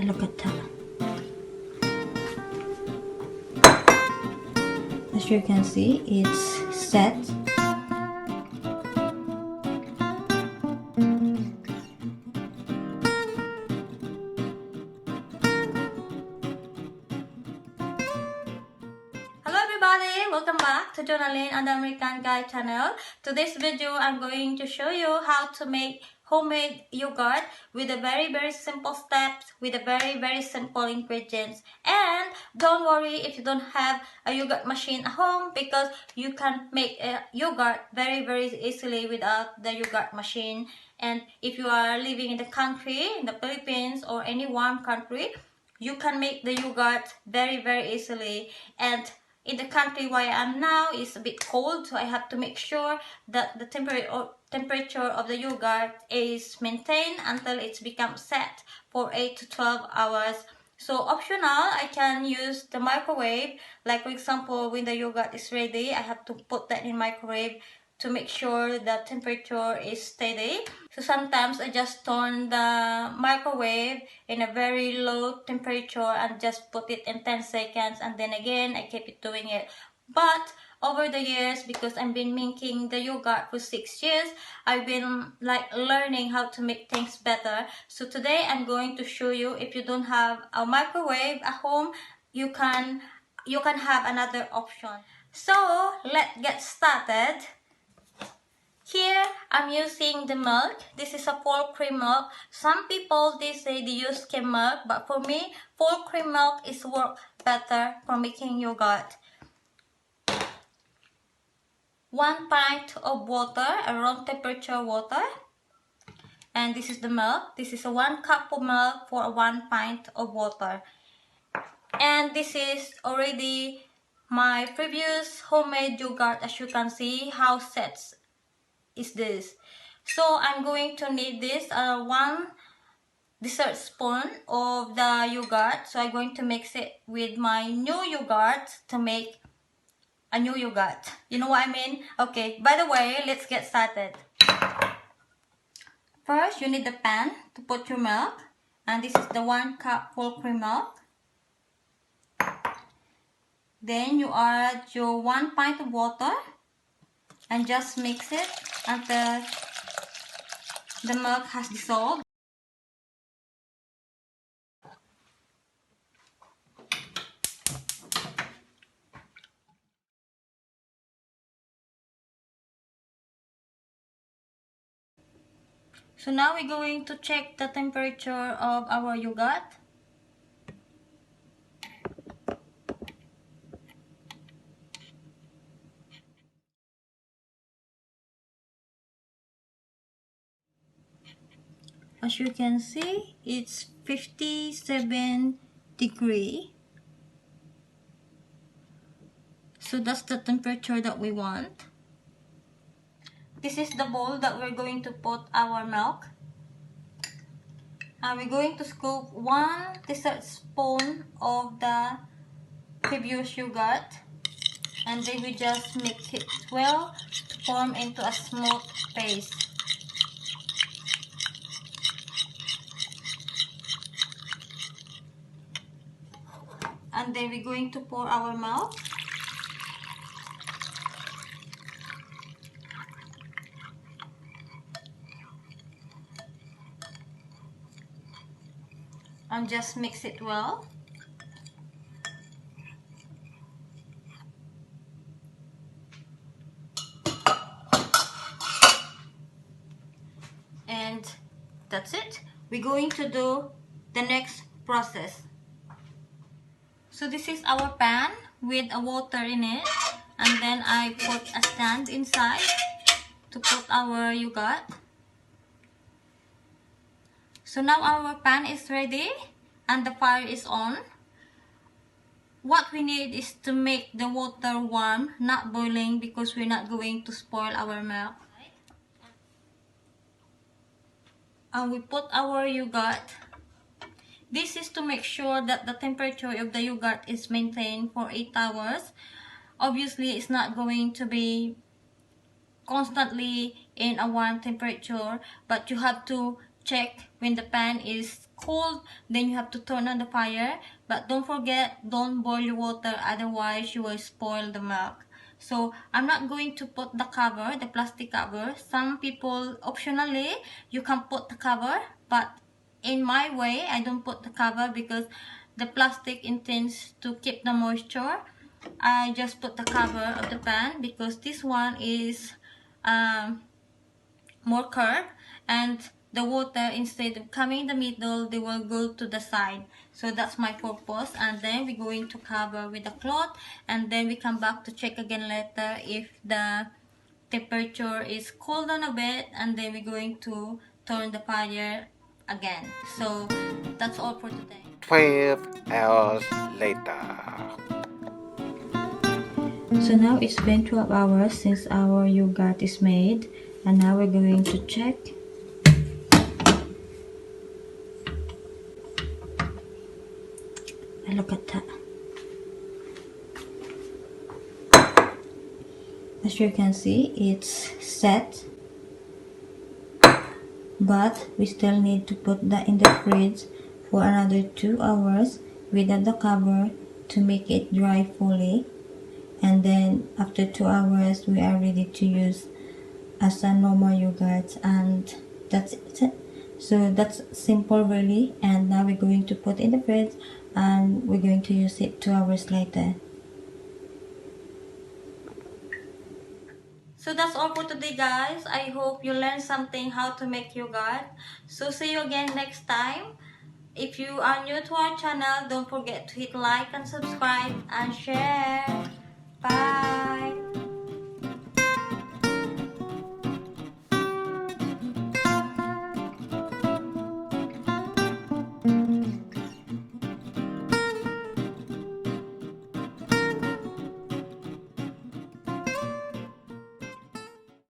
look at that. As you can see, it's set. Hello everybody, welcome back to JONALYN on the American Guy channel. Today's video, I'm going to show you how to make homemade yogurt with a very simple steps, with a very simple ingredients. And don't worry if you don't have a yogurt machine at home, because you can make a yogurt very easily without the yogurt machine. And if you are living in the country, in the Philippines or any warm country, you can make the yogurt very easily. And in the country where I am now is a bit cold, so I have to make sure that the temperature of the yogurt is maintained until it's become set for 8 to 12 hours. So optional, I can use the microwave. Like for example, when the yogurt is ready, I have to put that in microwave to make sure the temperature is steady. So sometimes I just turn the microwave in a very low temperature and just put it in 10 seconds, and then again I keep it doing it. But over the years, because I've been making the yogurt for 6 years, I've been like learning how to make things better. So today I'm going to show you, if you don't have a microwave at home, you can have another option. So let's get started. Here, I'm using the milk. This is a full cream milk. Some people, they say they use skim milk, but for me, full cream milk is work better for making yogurt. 1 pint of water, a room temperature water. And this is the milk. This is a 1 cup of milk for 1 pint of water. And this is already my previous homemade yogurt. As you can see, how sets is this. So I'm going to need this 1 dessert spoon of the yogurt. So I'm going to mix it with my new yogurt to make a new yogurt. You know what I mean? Okay, by the way, let's get started. First, you need the pan to put your milk, and this is the 1 cup full cream milk. Then you add your 1 pint of water and just mix it until the milk has dissolved. So now we're going to check the temperature of our yogurt. As you can see, it's 57 degrees. So that's the temperature that we want. This is the bowl that we're going to put our milk. And we're going to scoop 1 dessert spoon of the previous yogurt. And then we just mix it well to form into a smooth paste. And then we're going to pour our milk. And just mix it well. And that's it. We're going to do the next process. So this is our pan with a water in it, and then I put a stand inside to put our yogurt. So now our pan is ready and the fire is on. What we need is to make the water warm, not boiling, because we're not going to spoil our milk. And we put our yogurt. This is to make sure that the temperature of the yogurt is maintained for 8 hours. Obviously, it's not going to be constantly in a warm temperature, but you have to check when the pan is cold, then you have to turn on the fire. But don't forget, don't boil your water, otherwise you will spoil the milk. So I'm not going to put the cover, the plastic cover. Some people, optionally, you can put the cover, but in my way, I don't put the cover because the plastic intends to keep the moisture. I just put the cover of the pan because this one is more curved, and the water, instead of coming in the middle, they will go to the side. So that's my purpose. And then we're going to cover with a cloth, and then we come back to check again later if the temperature is cooled down a bit, and then we're going to turn the fire again. So that's all for today. 12 hours later. So now it's been 12 hours since our yogurt is made, and now we're going to check. And look at that. As you can see, it's set, but we still need to put that in the fridge for another 2 hours without the cover to make it dry fully. And then after 2 hours, we are ready to use as a normal yogurt, and that's it. So that's simple really. And now we're going to put in the fridge, and we're going to use it 2 hours later. So that's all for today, guys. I hope you learned something how to make yogurt. So see you again next time. If you are new to our channel, don't forget to hit like and subscribe and share. Bye.